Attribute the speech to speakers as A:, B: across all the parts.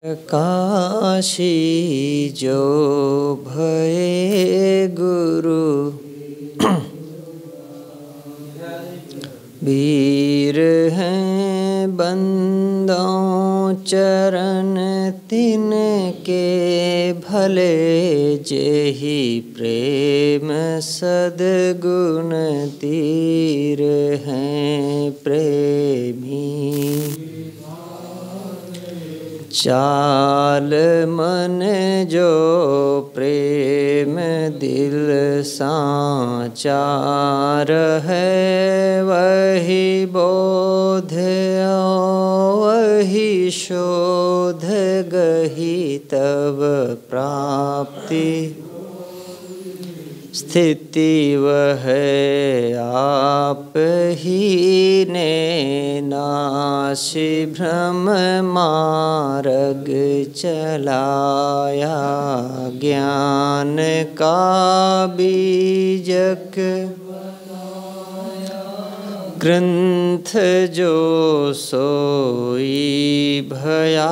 A: काशी जो भये गुरु वीर हैं बंदों चरण तिनके भले जेहि प्रेम सद्गुण तीर हैं प्रेमी। चाल मन जो प्रेम दिल सांचार है वही बोध वही शोध गही तब प्राप्ति स्थिति वह आप ही ने नासि भ्रम मार्ग चलाया ज्ञान का बीजक ग्रंथ जो सोई भया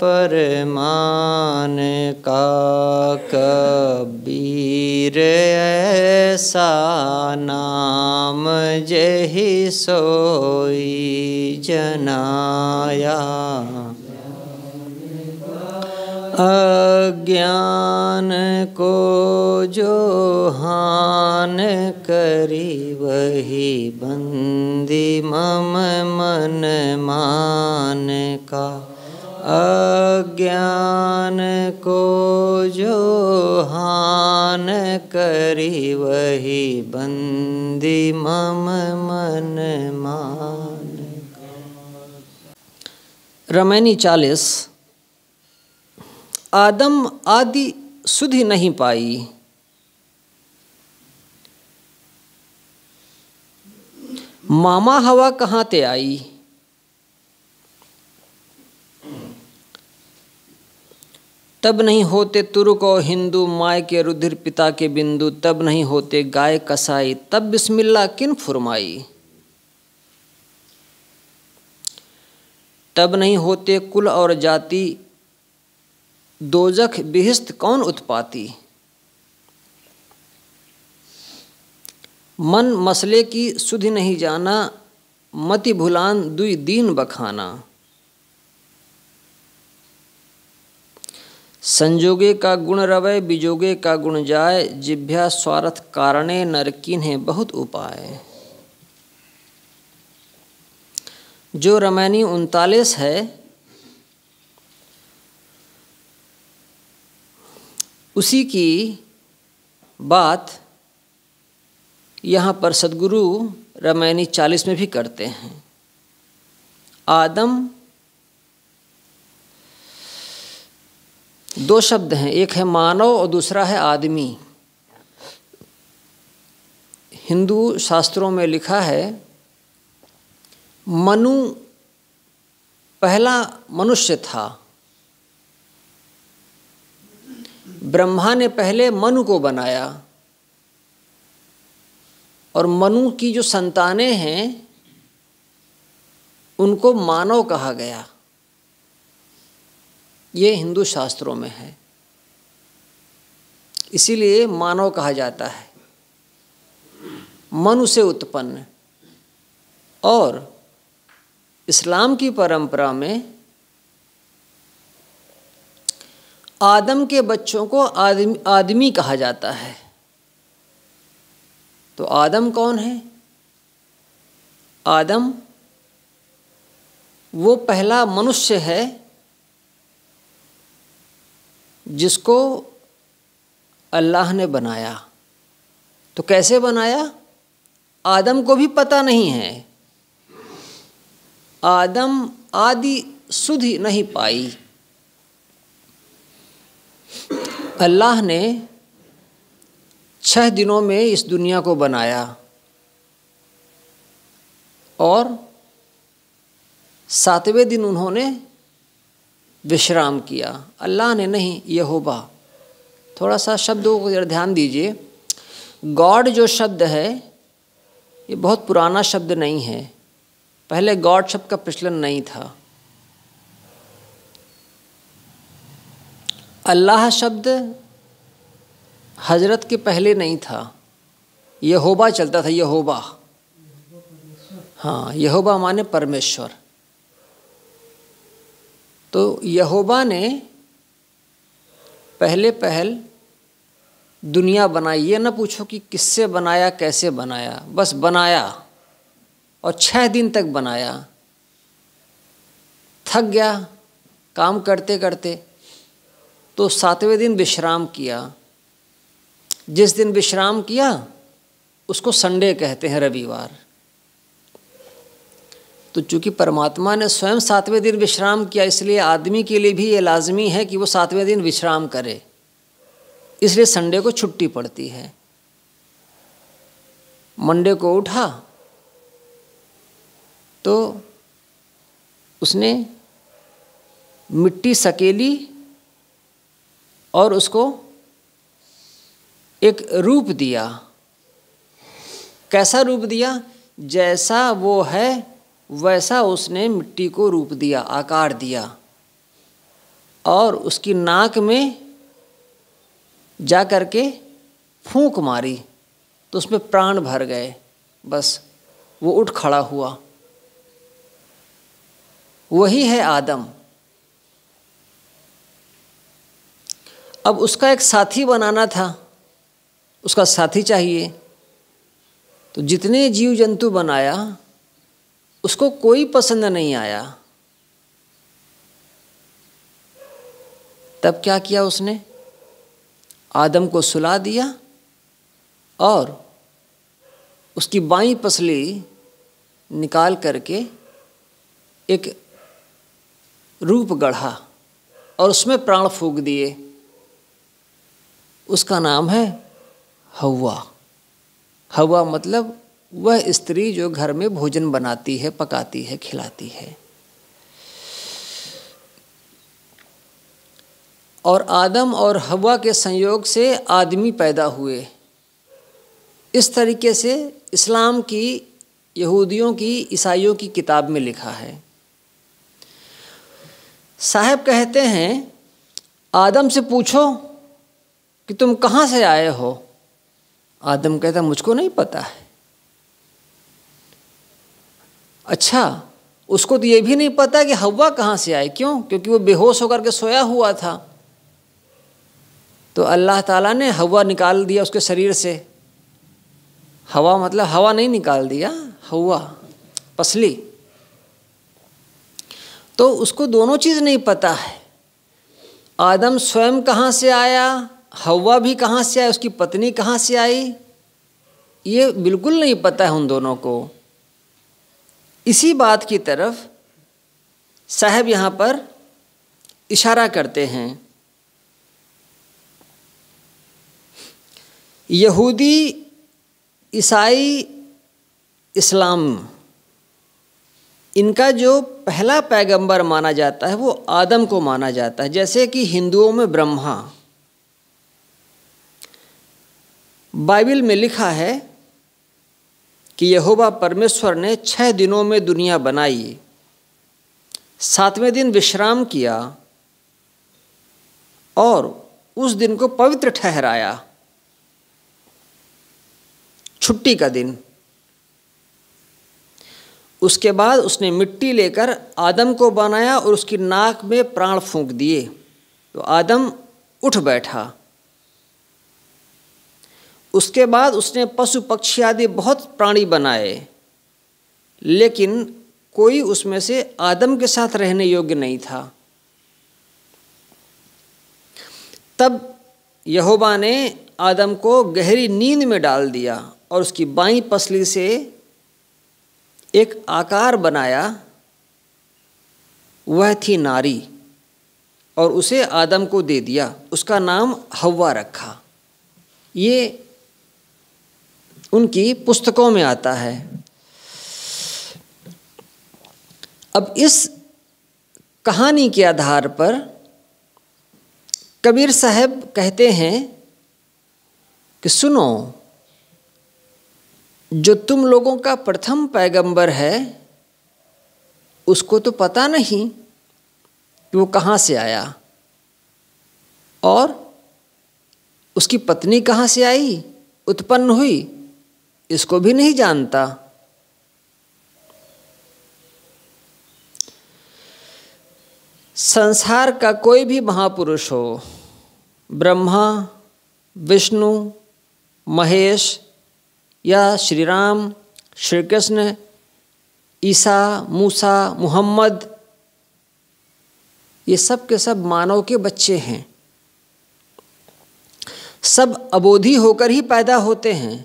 A: परमान का कबीर ऐसा नाम जेहि सोई जनाया। अज्ञान को जो हान करी वही बंदी मम मन मान का। अज्ञान को जो हान करी वही बंदी मम मन मान का। रमैनी 40। आदम आदि सुधि नहीं पाई, मामा हवा कहाँ ते आई। तब नहीं होते तुर्क और हिंदू माय के रुधिर पिता के बिंदु। तब नहीं होते गाय कसाई तब बिस्मिल्लाह किन फुरमाई। तब नहीं होते कुल और जाति दोजख बिहिस्त कौन उत्पाती। मन मसले की सुधि नहीं जाना मति भुलान दुई दीन बखाना। संजोगे का गुण रवै बिजोगे का गुण जाय जिभ्या स्वार्थ कारणे नर कीन्हे बहुत उपाय। जो रमैनी 39 है उसी की बात यहाँ पर सद्गुरु रमैनी 40 में भी करते हैं। आदम 2 शब्द हैं, एक है मानव और दूसरा है आदमी। हिंदू शास्त्रों में लिखा है मनु पहला मनुष्य था। ब्रह्मा ने पहले मनु को बनाया और मनु की जो संतानें हैं उनको मानव कहा गया। ये हिंदू शास्त्रों में है, इसीलिए मानव कहा जाता है। मनु से उत्पन्न। और इस्लाम की परंपरा में आदम के बच्चों को आदमी कहा जाता है। तो आदम कौन है? आदम वो पहला मनुष्य है जिसको अल्लाह ने बनाया। तो कैसे बनाया? आदम को भी पता नहीं है। आदम आदि सुधि नहीं पाई। अल्लाह ने 6 दिनों में इस दुनिया को बनाया और 7वें दिन उन्होंने विश्राम किया। अल्लाह ने नहीं, यहोवा। थोड़ा सा शब्दों को जरा ध्यान दीजिए। गॉड जो शब्द है ये बहुत पुराना शब्द नहीं है। पहले गॉड शब्द का प्रचलन नहीं था। अल्लाह शब्द हजरत के पहले नहीं था, यहोवा चलता था, यहोवा। हाँ, यहोवा माने परमेश्वर। तो यहोवा ने पहल दुनिया बनाई। ये ना पूछो कि किससे बनाया, कैसे बनाया, बस बनाया और 6 दिन तक बनाया। थक गया काम करते करते, तो 7वें दिन विश्राम किया। जिस दिन विश्राम किया उसको संडे कहते हैं, रविवार। तो चूंकि परमात्मा ने स्वयं 7वें दिन विश्राम किया, इसलिए आदमी के लिए भी ये लाजमी है कि वो 7वें दिन विश्राम करे, इसलिए संडे को छुट्टी पड़ती है। मंडे को उठा तो उसने मिट्टी सकेली और उसको एक रूप दिया। कैसा रूप दिया? जैसा वो है वैसा उसने मिट्टी को रूप दिया, आकार दिया, और उसकी नाक में जा करके फूंक मारी तो उसमें प्राण भर गए। बस वो उठ खड़ा हुआ। वही है आदम। अब उसका एक साथी बनाना था, उसका साथी चाहिए। तो जितने जीव जंतु बनाया उसको कोई पसंद नहीं आया। तब क्या किया उसने? आदम को सुला दिया और उसकी बाईं पसली निकाल करके एक रूप गढ़ा और उसमें प्राण फूंक दिए। उसका नाम है हव्वा। हव्वा मतलब वह स्त्री जो घर में भोजन बनाती है, पकाती है, खिलाती है। और आदम और हव्वा के संयोग से आदमी पैदा हुए। इस तरीके से इस्लाम की, यहूदियों की, ईसाइयों की किताब में लिखा है। साहब कहते हैं आदम से पूछो कि तुम कहाँ से आए हो। आदम कहता मुझको नहीं पता है। अच्छा, उसको तो ये भी नहीं पता कि हव्वा कहाँ से आई। क्यों? क्योंकि वो बेहोश होकर के सोया हुआ था। तो अल्लाह ताला ने हव्वा निकाल दिया उसके शरीर से। हवा मतलब हवा नहीं निकाल दिया, हव्वा पसली। तो उसको दोनों चीज़ नहीं पता है। आदम स्वयं कहाँ से आया, हव्वा भी कहाँ से आई, उसकी पत्नी कहाँ से आई, ये बिल्कुल नहीं पता है उन दोनों को। इसी बात की तरफ साहब यहाँ पर इशारा करते हैं। यहूदी, ईसाई, इस्लाम, इनका जो पहला पैगंबर माना जाता है वो आदम को माना जाता है। जैसे कि हिंदुओं में ब्रह्मा। बाइबल में लिखा है कि यहोवा परमेश्वर ने 6 दिनों में दुनिया बनाई, 7वें दिन विश्राम किया और उस दिन को पवित्र ठहराया, छुट्टी का दिन। उसके बाद उसने मिट्टी लेकर आदम को बनाया और उसकी नाक में प्राण फूंक दिए तो आदम उठ बैठा। उसके बाद उसने पशु पक्षी आदि बहुत प्राणी बनाए, लेकिन कोई उसमें से आदम के साथ रहने योग्य नहीं था। तब यहोवा ने आदम को गहरी नींद में डाल दिया और उसकी बाईं पसली से एक आकार बनाया, वह थी नारी, और उसे आदम को दे दिया। उसका नाम हव्वा रखा। ये उनकी पुस्तकों में आता है। अब इस कहानी के आधार पर कबीर साहब कहते हैं कि सुनो, जो तुम लोगों का प्रथम पैगंबर है उसको तो पता नहीं कि वो कहाँ से आया। और उसकी पत्नी कहाँ से आई, उत्पन्न हुई, इसको भी नहीं जानता। संसार का कोई भी महापुरुष हो, ब्रह्मा, विष्णु, महेश या श्री राम, श्री कृष्ण, ईसा, मूसा, मुहम्मद, ये सब के सब मानव के बच्चे हैं। सब अबोधी होकर ही पैदा होते हैं।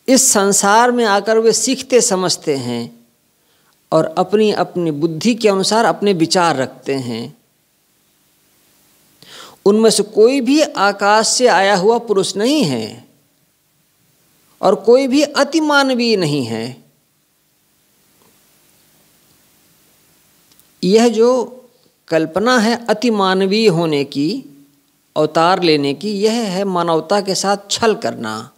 A: इस संसार में आकर वे सीखते समझते हैं और अपनी अपनी बुद्धि के अनुसार अपने विचार रखते हैं। उनमें से कोई भी आकाश से आया हुआ पुरुष नहीं है और कोई भी अतिमानवीय नहीं है। यह जो कल्पना है अतिमानवीय होने की, अवतार लेने की, यह है मानवता के साथ छल करना।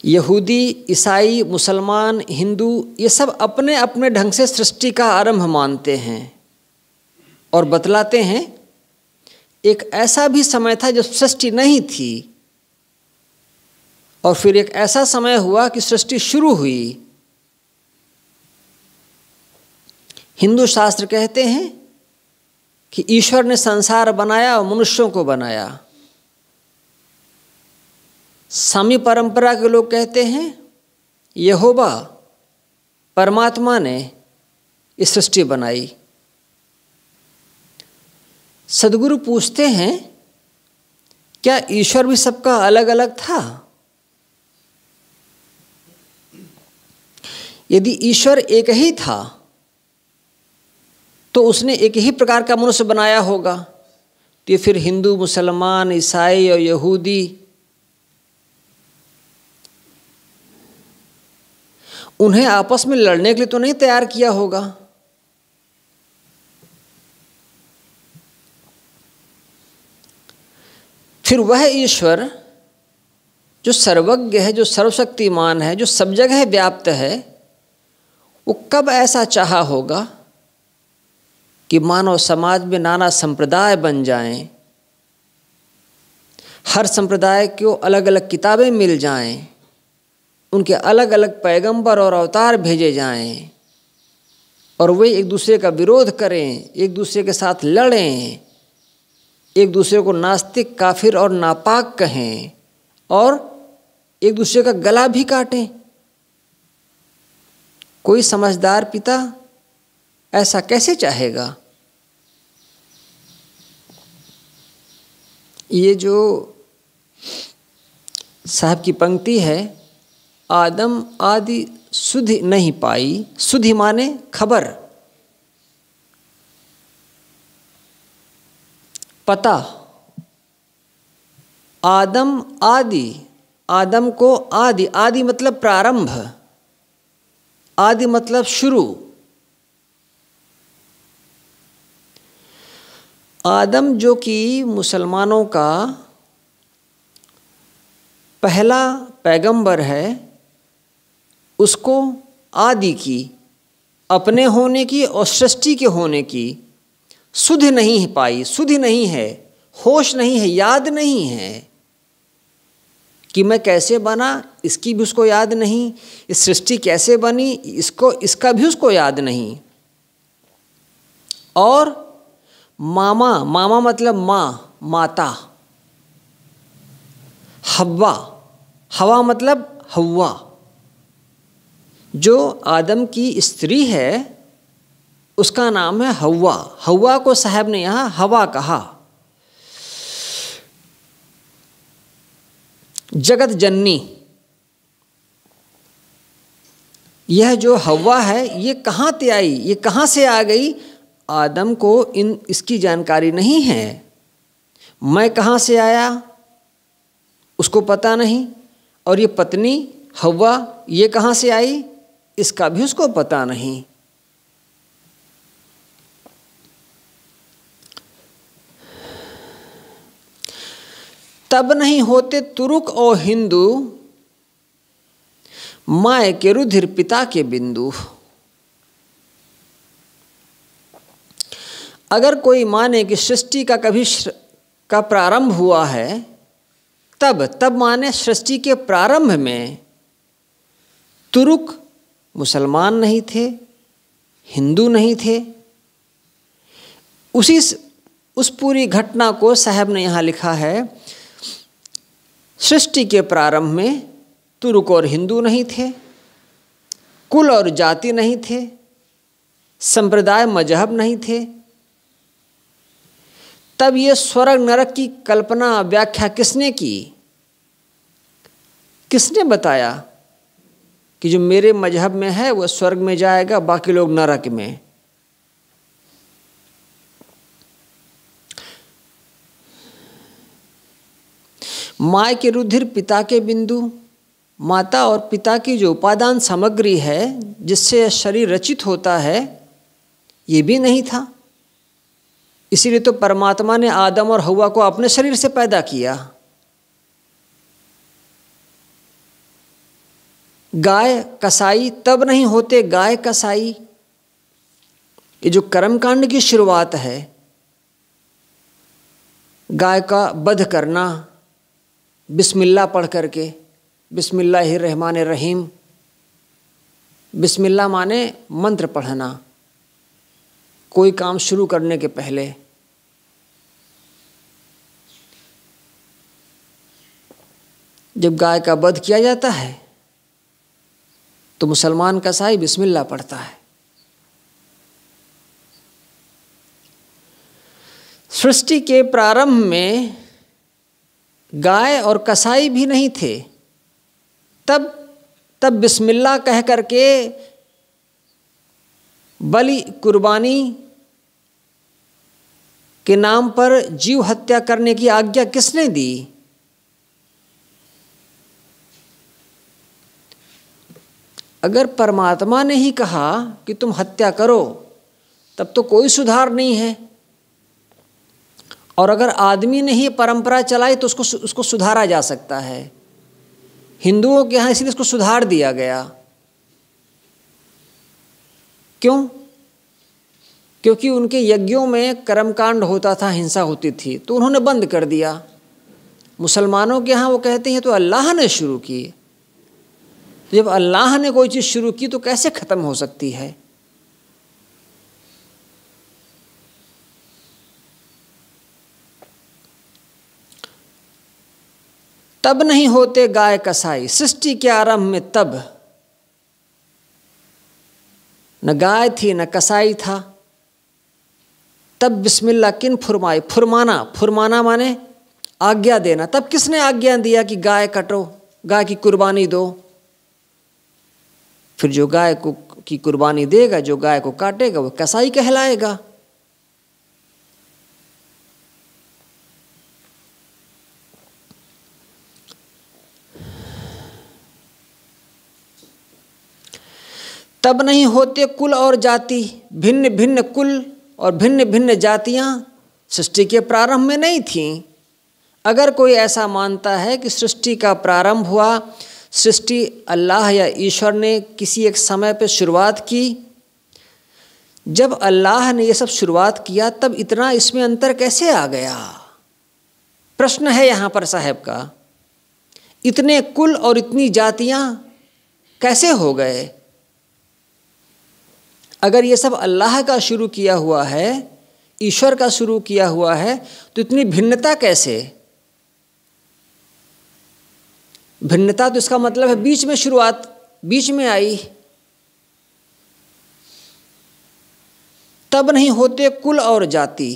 A: यहूदी, ईसाई, मुसलमान, हिंदू, ये सब अपने अपने ढंग से सृष्टि का आरंभ मानते हैं और बतलाते हैं एक ऐसा भी समय था जब सृष्टि नहीं थी और फिर एक ऐसा समय हुआ कि सृष्टि शुरू हुई। हिंदू शास्त्र कहते हैं कि ईश्वर ने संसार बनाया और मनुष्यों को बनाया। सामी परंपरा के लोग कहते हैं यहोवा परमात्मा ने इस सृष्टि बनाई। सद्गुरु पूछते हैं क्या ईश्वर भी सबका अलग अलग था? यदि ईश्वर एक ही था तो उसने एक ही प्रकार का मनुष्य बनाया होगा। तो ये फिर हिंदू, मुसलमान, ईसाई और यहूदी उन्हें आपस में लड़ने के लिए तो नहीं तैयार किया होगा। फिर वह ईश्वर जो सर्वज्ञ है, जो सर्वशक्तिमान है, जो सब जगह व्याप्त है, वो कब ऐसा चाहा होगा कि मानव समाज में नाना संप्रदाय बन जाएं, हर संप्रदाय को अलग अलग किताबें मिल जाएं, उनके अलग अलग पैगंबर और अवतार भेजे जाएं और वे एक दूसरे का विरोध करें, एक दूसरे के साथ लड़ें, एक दूसरे को नास्तिक, काफिर और नापाक कहें और एक दूसरे का गला भी काटें। कोई समझदार पिता ऐसा कैसे चाहेगा? ये जो साहब की पंक्ति है, आदम आदि सुधि नहीं पाई, सुधि माने खबर, पता। आदम आदि, आदम को आदि, आदि मतलब प्रारंभ, आदि मतलब शुरू। आदम जो कि मुसलमानों का पहला पैगंबर है, उसको आदि की, अपने होने की और सृष्टि के होने की सुधि नहीं पाई, सुधि नहीं है, होश नहीं है, याद नहीं है कि मैं कैसे बना, इसकी भी उसको याद नहीं, इस सृष्टि कैसे बनी, इसका भी उसको याद नहीं। और मामा, मामा मतलब माँ, माता। हव्वा, हवा मतलब हव्वा, जो आदम की स्त्री है उसका नाम है हव्वा। हव्वा को साहब ने यहाँ हवा कहा। जगत जननी, यह जो हव्वा है ये कहाँ से आई, ये कहाँ से आ गई? आदम को इसकी जानकारी नहीं है। मैं कहाँ से आया उसको पता नहीं, और ये पत्नी हव्वा ये कहाँ से आई इसका भी उसको पता नहीं। तब नहीं होते तुर्क और हिंदू, माय के रुधिर पिता के बिंदु। अगर कोई माने कि सृष्टि का कभी का प्रारंभ हुआ है, तब माने सृष्टि के प्रारंभ में तुरुक मुसलमान नहीं थे, हिंदू नहीं थे। उस पूरी घटना को साहब ने यहाँ लिखा है, सृष्टि के प्रारंभ में तुर्क और हिंदू नहीं थे, कुल और जाति नहीं थे, संप्रदाय मजहब नहीं थे। तब ये स्वर्ग नरक की कल्पना व्याख्या किसने की? किसने बताया कि जो मेरे मजहब में है वो स्वर्ग में जाएगा, बाकी लोग नरक में? माँ के रुधिर पिता के बिंदु, माता और पिता की जो उपादान सामग्री है जिससे शरीर रचित होता है, ये भी नहीं था। इसीलिए तो परमात्मा ने आदम और हव्वा को अपने शरीर से पैदा किया। गाय कसाई तब नहीं होते गाय कसाई। ये जो कर्मकांड की शुरुआत है, गाय का वध करना बिस्मिल्लाह पढ़ करके, बिस्मिल्लाहिर्रहमानिर्रहीम। बिस्मिल्लाह माने मंत्र पढ़ना कोई काम शुरू करने के पहले। जब गाय का वध किया जाता है तो मुसलमान कसाई बिस्मिल्लाह पढ़ता है। सृष्टि के प्रारंभ में गाय और कसाई भी नहीं थे। तब बिस्मिल्लाह कह करके बलि कुर्बानी के नाम पर जीव हत्या करने की आज्ञा किसने दी? अगर परमात्मा ने ही कहा कि तुम हत्या करो, तब तो कोई सुधार नहीं है। और अगर आदमी ने ही परंपरा चलाई तो उसको सुधारा जा सकता है। हिंदुओं के यहाँ इसलिए इसको सुधार दिया गया। क्यों? क्योंकि उनके यज्ञों में कर्मकांड होता था, हिंसा होती थी, तो उन्होंने बंद कर दिया। मुसलमानों के यहाँ वो कहते हैं तो अल्लाह ने शुरू की। तो जब अल्लाह ने कोई चीज़ शुरू की तो कैसे ख़त्म हो सकती है? तब नहीं होते गाय कसाई, सृष्टि के आरंभ में तब न गाय थी न कसाई था। तब बिस्मिल्लाह किन फुरमाई? फुरमाना माने आज्ञा देना। तब किसने आज्ञा दिया कि गाय कटो, गाय की कुर्बानी दो? फिर जो गाय की कुर्बानी देगा, जो गाय को काटेगा, वो कसाई कहलाएगा। तब नहीं होते कुल और जाति, भिन्न भिन्न कुल और भिन्न भिन्न जातियां सृष्टि के प्रारंभ में नहीं थीं। अगर कोई ऐसा मानता है कि सृष्टि का प्रारंभ हुआ, सृष्टि अल्लाह या ईश्वर ने किसी एक समय पर शुरुआत की, जब अल्लाह ने ये सब शुरुआत किया तब इतना इसमें अंतर कैसे आ गया? प्रश्न है यहाँ पर साहब का। इतने कुल और इतनी जातियाँ कैसे हो गए? अगर ये सब अल्लाह का शुरू किया हुआ है, ईश्वर का शुरू किया हुआ है, तो इतनी भिन्नता कैसे? भिन्नता तो इसका मतलब है बीच में शुरुआत, बीच में आई। तब नहीं होते कुल और जाति।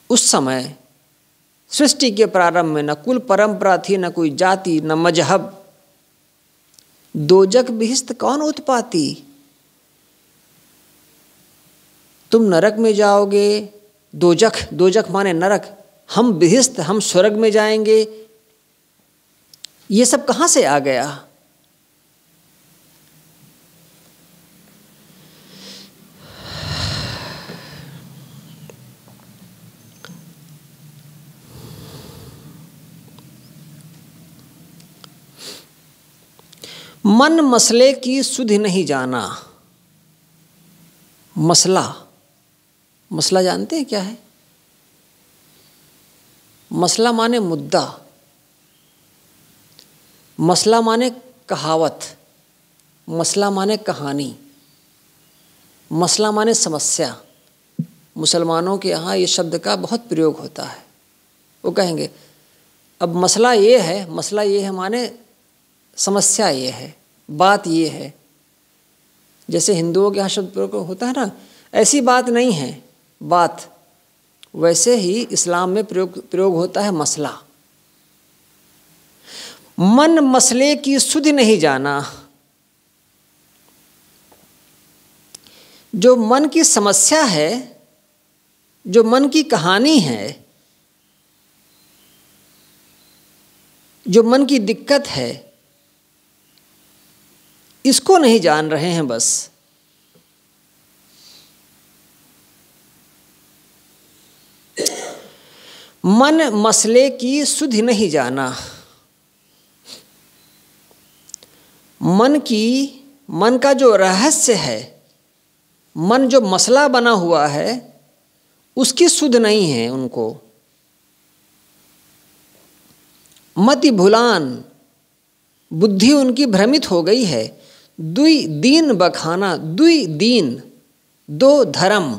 A: उस समय सृष्टि के प्रारंभ में न कुल परंपरा थी, न कोई जाति, न मजहब। दोजक बिहिस्त कौन उत्पाती? तुम नरक में जाओगे, दोजक माने नरक, हम बिहिस्त, हम स्वर्ग में जाएंगे, ये सब कहाँ से आ गया? मन मसले की सुधि नहीं जाना। मसला, मसला जानते हैं क्या है? मसला माने मुद्दा, मसला माने कहावत, मसला माने कहानी, मसला माने समस्या। मुसलमानों के यहाँ ये शब्द का बहुत प्रयोग होता है। वो कहेंगे अब मसला ये है, मसला ये है माने समस्या ये है, बात ये है। जैसे हिंदुओं के यहाँ शब्द प्रयोग होता है ना, ऐसी बात नहीं है बात, वैसे ही इस्लाम में प्रयोग होता है मसला। मन मसले की सुधि नहीं जाना। जो मन की समस्या है, जो मन की कहानी है, जो मन की दिक्कत है, इसको नहीं जान रहे हैं बस। मन मसले की सुधि नहीं जाना। मन का जो रहस्य है, मन जो मसला बना हुआ है, उसकी सुध नहीं है उनको। मति भुलान, बुद्धि उनकी भ्रमित हो गई है। दुई दीन बखाना, दुई दीन, दो धर्म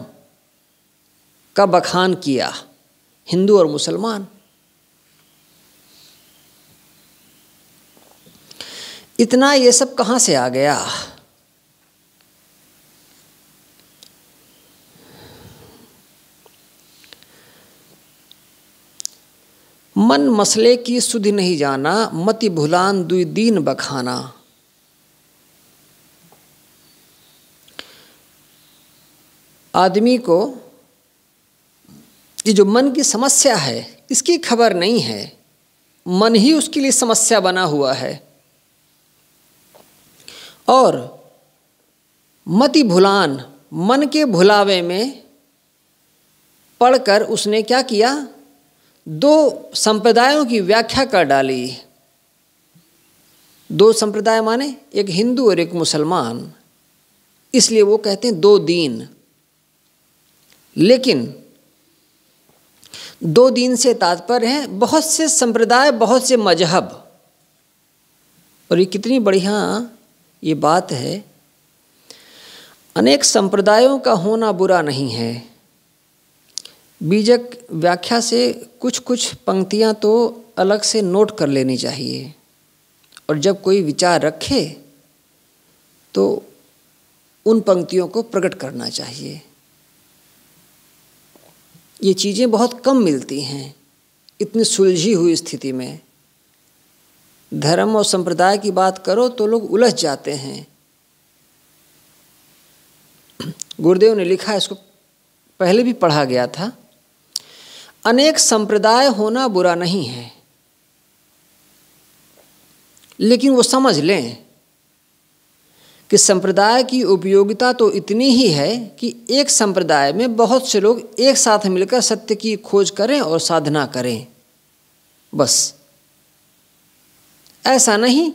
A: का बखान किया, हिंदू और मुसलमान। इतना ये सब कहाँ से आ गया? मन मसले की सुधि नहीं जाना, मति भुलान दुई दीन बखाना। आदमी को ये जो मन की समस्या है, इसकी खबर नहीं है। मन ही उसके लिए समस्या बना हुआ है। और मति भुलान, मन के भुलावे में पढ़कर उसने क्या किया? दो संप्रदायों की व्याख्या कर डाली। दो संप्रदाय माने एक हिंदू और एक मुसलमान, इसलिए वो कहते हैं दो दीन। लेकिन दो दीन से तात्पर्य है बहुत से संप्रदाय, बहुत से मजहब। और ये कितनी बढ़िया ये बात है, अनेक संप्रदायों का होना बुरा नहीं है। बीजक व्याख्या से कुछ कुछ पंक्तियां तो अलग से नोट कर लेनी चाहिए, और जब कोई विचार रखे तो उन पंक्तियों को प्रकट करना चाहिए। ये चीज़ें बहुत कम मिलती हैं इतनी सुलझी हुई स्थिति में। धर्म और संप्रदाय की बात करो तो लोग उलझ जाते हैं। गुरुदेव ने लिखा, इसको पहले भी पढ़ा गया था, अनेक संप्रदाय होना बुरा नहीं है, लेकिन वो समझ लें कि संप्रदाय की उपयोगिता तो इतनी ही है कि एक संप्रदाय में बहुत से लोग एक साथ मिलकर सत्य की खोज करें और साधना करें, बस। ऐसा नहीं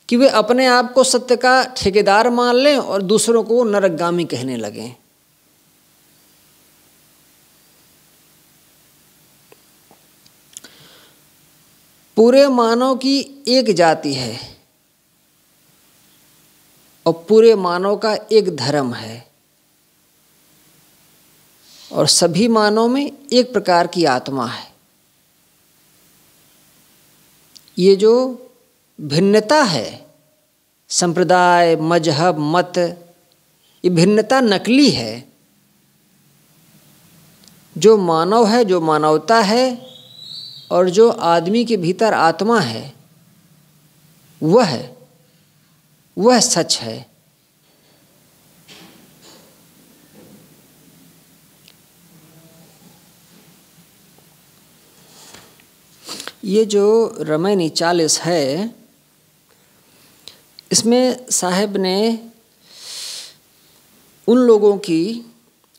A: कि वे अपने आप को सत्य का ठेकेदार मान लें और दूसरों को नरकगामी कहने लगें। पूरे मानव की एक जाति है और पूरे मानव का एक धर्म है, और सभी मानव में एक प्रकार की आत्मा है। ये जो भिन्नता है, संप्रदाय, मजहब, मत, ये भिन्नता नकली है। जो मानव है, जो मानवता है, और जो आदमी के भीतर आत्मा है, वह सच है। ये जो रामायणी 40 है, इसमें साहब ने उन लोगों की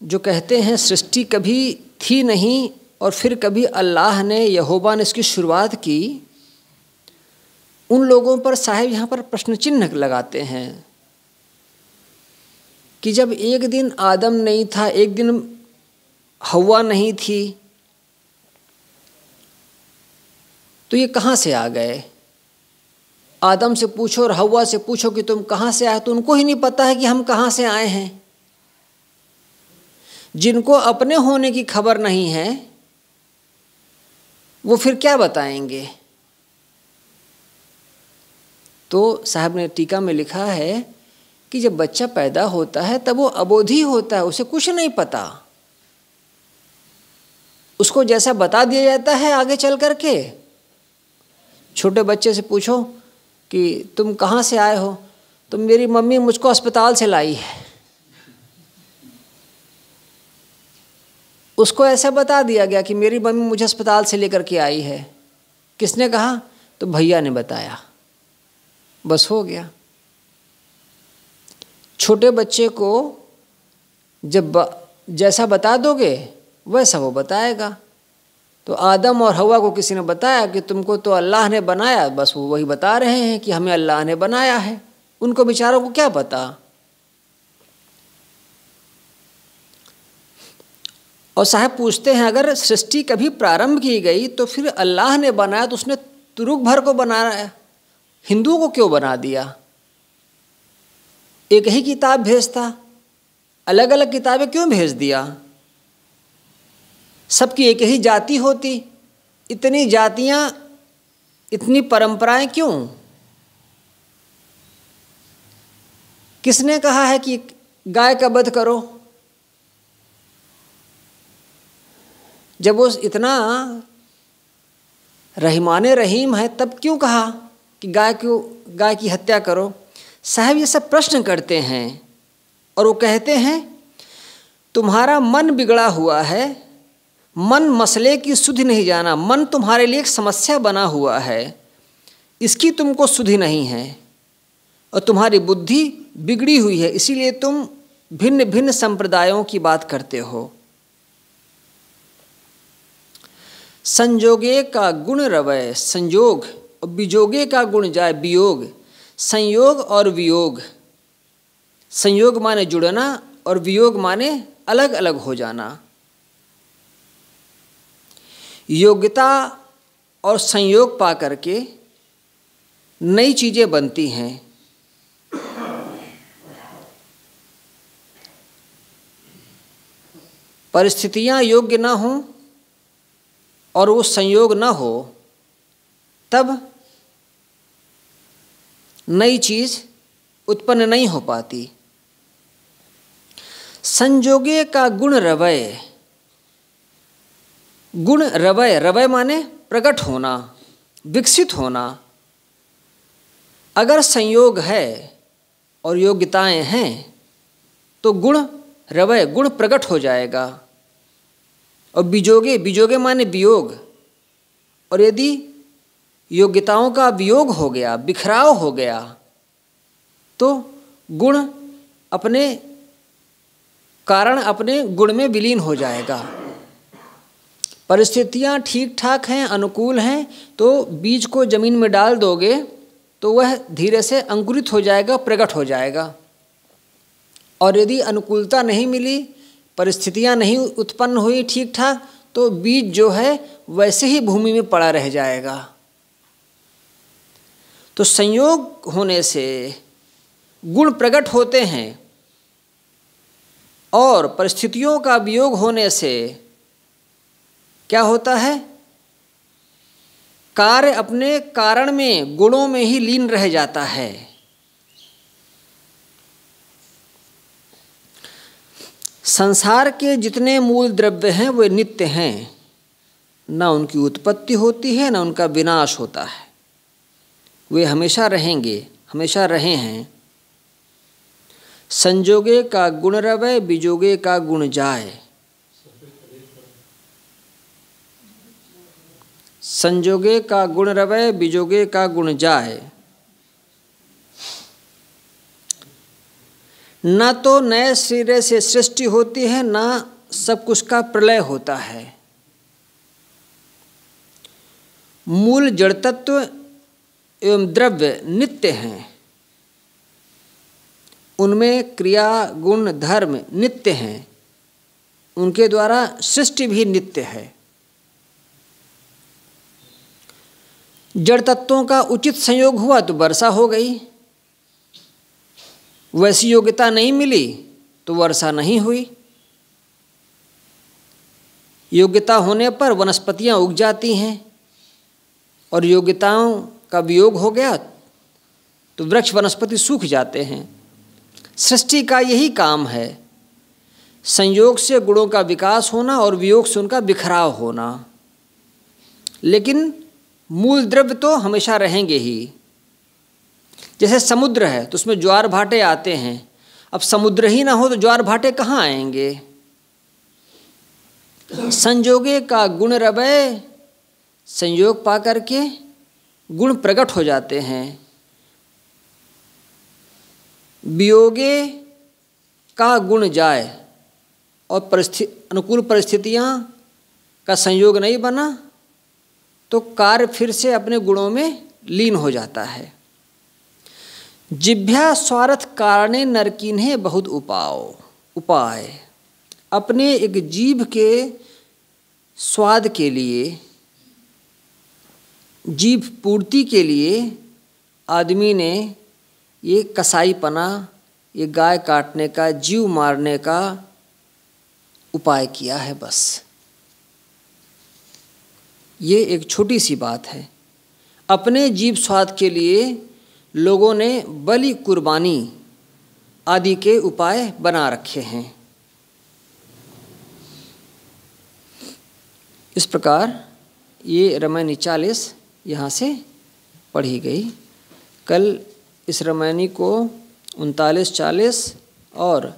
A: जो कहते हैं सृष्टि कभी थी नहीं और फिर कभी अल्लाह ने, यहोवा ने इसकी शुरुआत की, उन लोगों पर साहब यहाँ पर प्रश्न चिन्ह लगाते हैं कि जब एक दिन आदम नहीं था, एक दिन हव्वा नहीं थी, तो ये कहाँ से आ गए? आदम से पूछो और हव्वा से पूछो कि तुम कहाँ से आए, तो उनको ही नहीं पता है कि हम कहाँ से आए हैं। जिनको अपने होने की खबर नहीं है वो फिर क्या बताएंगे? तो साहब ने टीका में लिखा है कि जब बच्चा पैदा होता है तब वो अबोधी होता है, उसे कुछ नहीं पता। उसको जैसा बता दिया जाता है आगे चल करके। छोटे बच्चे से पूछो कि तुम कहाँ से आए हो, तो मेरी मम्मी मुझको अस्पताल से लाई है। उसको ऐसा बता दिया गया कि मेरी मम्मी मुझे अस्पताल से लेकर के आई है। किसने कहा? तो भैया ने बताया, बस हो गया। छोटे बच्चे को जब जैसा बता दोगे वैसा वो बताएगा। तो आदम और हव्वा को किसी ने बताया कि तुमको तो अल्लाह ने बनाया, बस वो वही बता रहे हैं कि हमें अल्लाह ने बनाया है। उनको बेचारों को क्या पता। और साहब पूछते हैं अगर सृष्टि कभी प्रारंभ की गई तो फिर अल्लाह ने बनाया तो उसने तुरुक भर को बनाया, हिंदुओं को क्यों बना दिया? एक ही किताब भेजता, अलग अलग किताबें क्यों भेज दिया? सबकी एक ही जाति होती, इतनी जातियां, इतनी परंपराएं क्यों? किसने कहा है कि गाय का वध करो? जब वो इतना रहीमाने रहीम है तब क्यों कहा कि गाय की हत्या करो? साहब ये सब प्रश्न करते हैं और वो कहते हैं तुम्हारा मन बिगड़ा हुआ है, मन मसले की सुधि नहीं जाना, मन तुम्हारे लिए एक समस्या बना हुआ है, इसकी तुमको सुधि नहीं है और तुम्हारी बुद्धि बिगड़ी हुई है, इसीलिए तुम भिन्न भिन्न संप्रदायों की बात करते हो। संजोगे का गुण रवै, संजोग और विजोगे का गुण जाए वियोग। संयोग और वियोग, संयोग माने जुड़ना और वियोग माने अलग अलग हो जाना। योग्यता और संयोग पा करके नई चीज़ें बनती हैं। परिस्थितियां योग्य ना हों और वो संयोग ना हो तब नई चीज़ उत्पन्न नहीं हो पाती। संजोगे का गुण रवै, गुण रवै, रवै माने प्रकट होना, विकसित होना। अगर संयोग है और योग्यताएं हैं तो गुण रवै, गुण प्रकट हो जाएगा। और बीजोगे, बीजोगे माने वियोग, और यदि योग्यताओं का वियोग हो गया, बिखराव हो गया, तो गुण अपने कारण अपने गुण में विलीन हो जाएगा। परिस्थितियां ठीक ठाक हैं, अनुकूल हैं, तो बीज को जमीन में डाल दोगे तो वह धीरे से अंकुरित हो जाएगा, प्रकट हो जाएगा। और यदि अनुकूलता नहीं मिली, परिस्थितियां नहीं उत्पन्न हुई ठीक ठाक, तो बीज जो है वैसे ही भूमि में पड़ा रह जाएगा। तो संयोग होने से गुण प्रकट होते हैं और परिस्थितियों का वियोग होने से क्या होता है? कार्य अपने कारण में, गुणों में ही लीन रह जाता है। संसार के जितने मूल द्रव्य हैं वे नित्य हैं, ना उनकी उत्पत्ति होती है ना उनका विनाश होता है, वे हमेशा रहेंगे, हमेशा रहे हैं। संजोगे का गुण रवै, बिजोगे का गुण जाए। संजोगे का गुण रवै, बिजोगे का गुण जाए। न तो नए सिरे से सृष्टि होती है, ना सब कुछ का प्रलय होता है। मूल जड़ तत्व एवं द्रव्य नित्य हैं, उनमें क्रिया गुण धर्म नित्य हैं, उनके द्वारा सृष्टि भी नित्य है। जड़ तत्वों का उचित संयोग हुआ तो वर्षा हो गई, वैसी योग्यता नहीं मिली तो वर्षा नहीं हुई। योग्यता होने पर वनस्पतियां उग जाती हैं और योग्यताओं का वियोग हो गया तो वृक्ष वनस्पति सूख जाते हैं। सृष्टि का यही काम है, संयोग से गुणों का विकास होना और वियोग से उनका बिखराव होना। लेकिन मूल द्रव्य तो हमेशा रहेंगे ही। जैसे समुद्र है तो उसमें ज्वार भाटे आते हैं, अब समुद्र ही ना हो तो ज्वार भाटे कहाँ आएंगे। संजोगे का गुण रवै, संयोग पा करके गुण प्रकट हो जाते हैं। वियोगे का गुण जाए और अनुकूल परिस्थितियां का संयोग नहीं बना तो कार्य फिर से अपने गुणों में लीन हो जाता है। जिभ्या स्वार्थ कारणे नरकीन्हे बहुत उपाय। अपने एक जीभ के स्वाद के लिए, जीभ पूर्ति के लिए आदमी ने ये कसाईपना, ये गाय काटने का, जीव मारने का उपाय किया है। बस ये एक छोटी सी बात है। अपने जीभ स्वाद के लिए लोगों ने बलि, कुर्बानी आदि के उपाय बना रखे हैं। इस प्रकार ये रामायणी 40 यहाँ से पढ़ी गई। कल इस रामायणी को 39, 40 और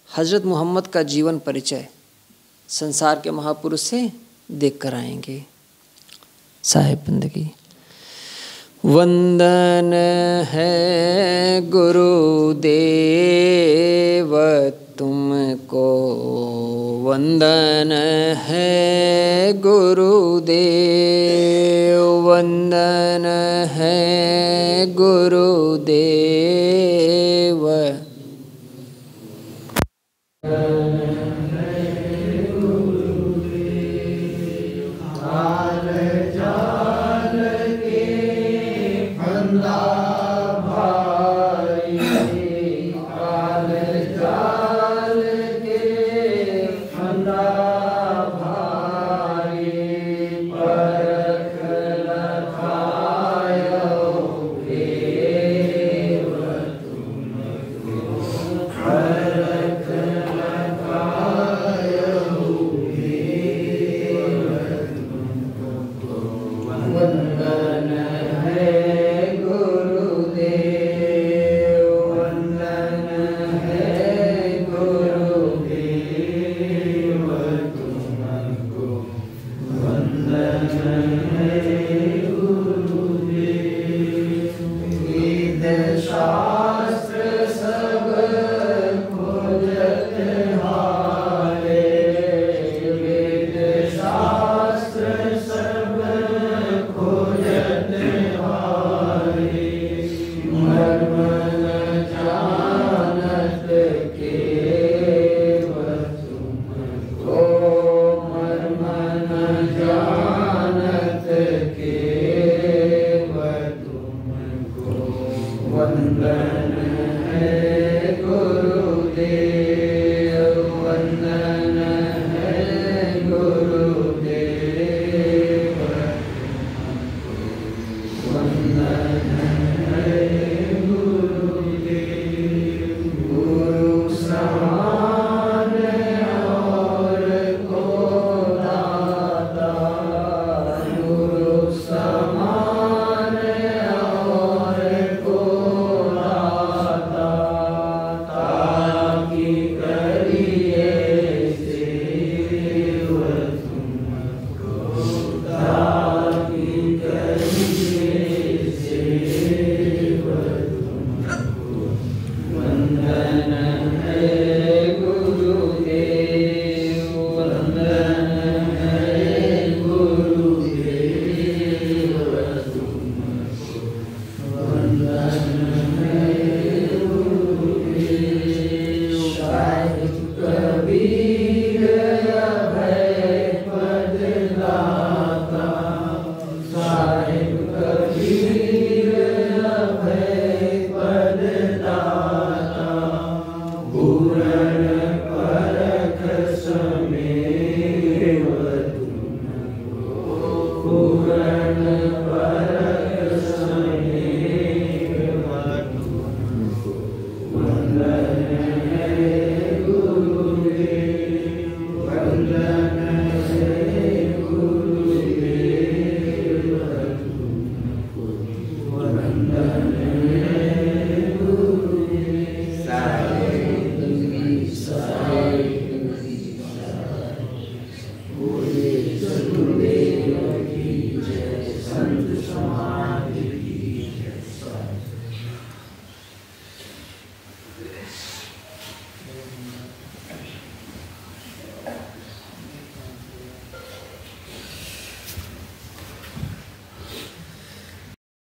A: हज़रत मोहम्मद का जीवन परिचय संसार के महापुरुष से देख कर आएंगे। साहिब बंदगी। वंदन है गुरुदेव तुमको, वंदन है गुरुदेव, वंदन है गुरुदेव।